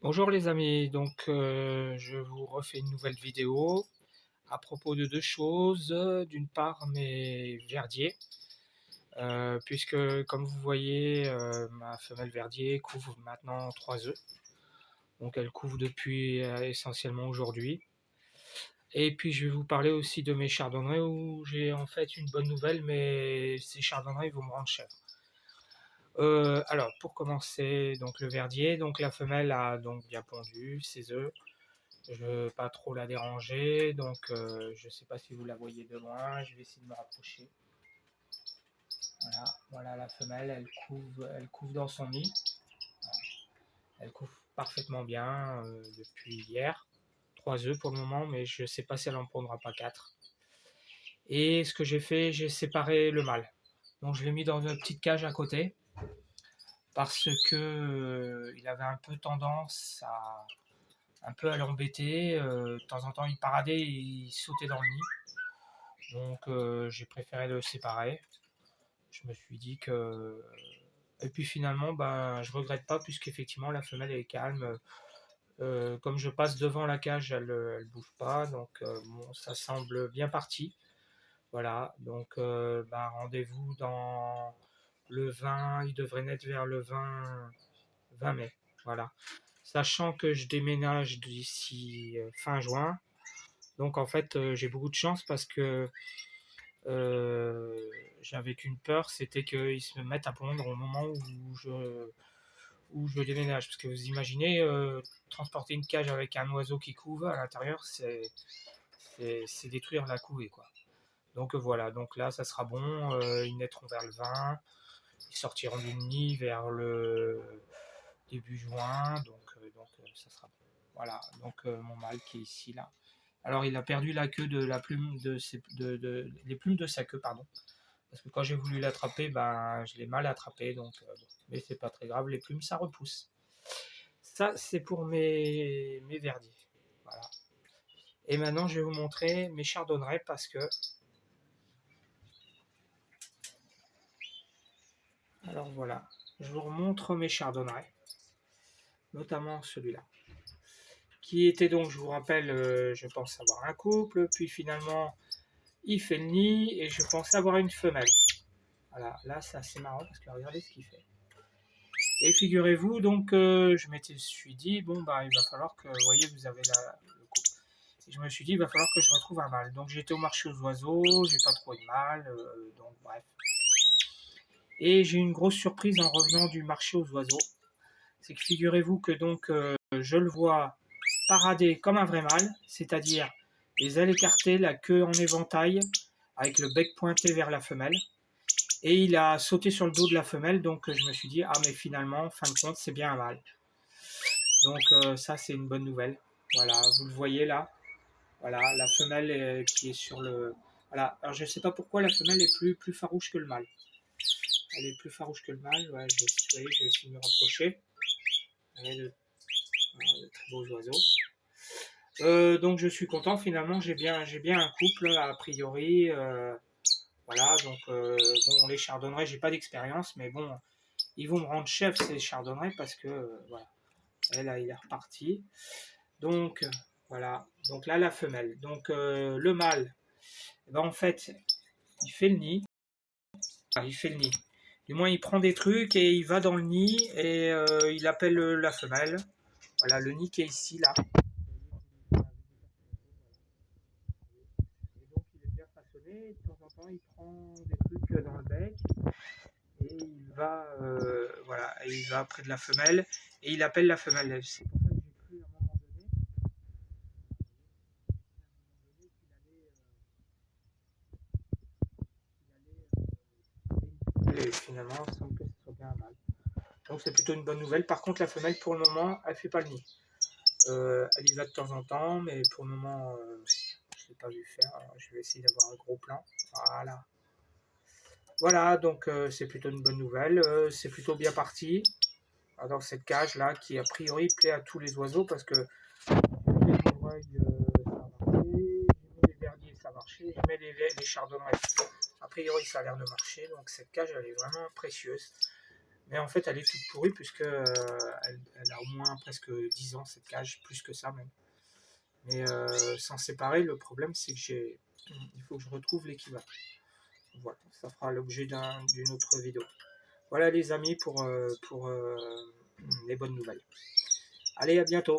Bonjour les amis, je vous refais une nouvelle vidéo à propos de deux choses. D'une part mes verdiers, puisque comme vous voyez ma femelle verdier couvre maintenant 3 œufs, donc elle couvre depuis essentiellement aujourd'hui. Et puis je vais vous parler aussi de mes chardonnerets où j'ai en fait une bonne nouvelle, mais ces chardonnerets vont me rendre chèvre. Alors pour commencer, donc le verdier, donc la femelle a donc bien pondu ses œufs. Je ne veux pas trop la déranger, je ne sais pas si vous la voyez de loin, je vais essayer de me rapprocher. Voilà, voilà la femelle, elle couve dans son nid. Elle couve parfaitement bien depuis hier. 3 œufs pour le moment, mais je ne sais pas si elle en pondra pas 4. Et ce que j'ai fait, j'ai séparé le mâle. Donc je l'ai mis dans une petite cage à côté parce que il avait un peu tendance à l'embêter. De temps en temps, il paradait et il sautait dans le nid. J'ai préféré le séparer. Je me suis dit que. Et puis finalement, ben, je regrette pas puisqu'effectivement la femelle est calme. Comme je passe devant la cage, elle bouge pas. Bon, ça semble bien parti. Voilà. Ben, rendez-vous dans le 20. Il devrait naître vers le 20 mai. Voilà. Sachant que je déménage d'ici fin juin. Donc en fait, j'ai beaucoup de chance parce que j'avais qu'une peur, c'était qu'ils se mettent à pondre au moment où je déménage. Parce que vous imaginez, transporter une cage avec un oiseau qui couve à l'intérieur, c'est détruire la couvée, quoi. Voilà, donc là, ça sera bon. Ils naîtront vers le 20, ils sortiront du nid vers le début juin, ça sera bon. Voilà, mon mâle qui est ici, là. Alors, il a perdu la queue de la plume les plumes de sa queue, pardon. Parce que quand j'ai voulu l'attraper, ben, je l'ai mal attrapé, bon. Mais c'est pas très grave, les plumes ça repousse. Ça, c'est pour mes verdiers. Voilà. Et maintenant, je vais vous montrer mes chardonnerets parce que. Alors voilà, je vous remontre mes chardonnerets, notamment celui-là. Qui était donc, je vous rappelle, je pense avoir un couple, puis finalement, il fait le nid et je pensais avoir une femelle. Voilà, là c'est assez marrant parce que regardez ce qu'il fait. Et figurez-vous, je m'étais suis dit, bon, bah, il va falloir que, vous voyez, vous avez le coup. Et je me suis dit, il va falloir que je retrouve un mâle. Donc j'étais au marché aux oiseaux, j'ai pas trouvé de mâle, donc bref. Et j'ai eu une grosse surprise en revenant du marché aux oiseaux. C'est que figurez-vous que je le vois parader comme un vrai mâle, c'est-à-dire les ailes écartées, la queue en éventail, avec le bec pointé vers la femelle. Et il a sauté sur le dos de la femelle, donc je me suis dit, ah mais finalement, en fin de compte, c'est bien un mâle. Ça c'est une bonne nouvelle. Voilà, vous le voyez là. Voilà, la femelle qui est sur le. Voilà, alors je ne sais pas pourquoi la femelle est plus farouche que le mâle. Elle est plus farouche que le mâle. Ouais, je vais essayer de me rapprocher. Voilà, de très beaux oiseaux. Donc je suis content finalement, j'ai bien un couple a priori. Voilà, bon, les chardonnerets, j'ai pas d'expérience, mais bon, ils vont me rendre chef ces chardonnerets parce que voilà, elle là, il est reparti. Donc voilà, donc là la femelle. Le mâle, eh ben, en fait, il fait le nid. Enfin, il fait le nid. Du moins, il prend des trucs et il va dans le nid et il appelle la femelle. Voilà, le nid qui est ici là. Et donc il est bien façonné. De temps en temps, il prend des trucs dans le bec et voilà, et il va près de la femelle et il appelle la femelle. C'est pour ça que j'ai cru à un moment donné et finalement, il semble que ce soit bien un mâle. Donc c'est plutôt une bonne nouvelle. Par contre, la femelle, pour le moment, elle fait pas le nid. Elle y va de temps en temps, mais pour le moment, je ne l'ai pas vu faire. Alors, je vais essayer d'avoir un gros plan. Voilà. Voilà, c'est plutôt une bonne nouvelle. C'est plutôt bien parti dans cette cage là qui a priori plaît à tous les oiseaux parce que les chevreuils, ça a marché, j'ai mis les verdiers, ça a marché, je mets les chardonnerets. A priori, ça a l'air de marcher, donc cette cage elle est vraiment précieuse. Mais en fait, elle est toute pourrie puisque elle a au moins presque 10 ans cette cage, plus que ça même. Mais s'en séparer, le problème c'est que il faut que je retrouve l'équivalent. Voilà, ça fera l'objet d'une autre vidéo. Voilà les amis pour les bonnes nouvelles. Allez, à bientôt.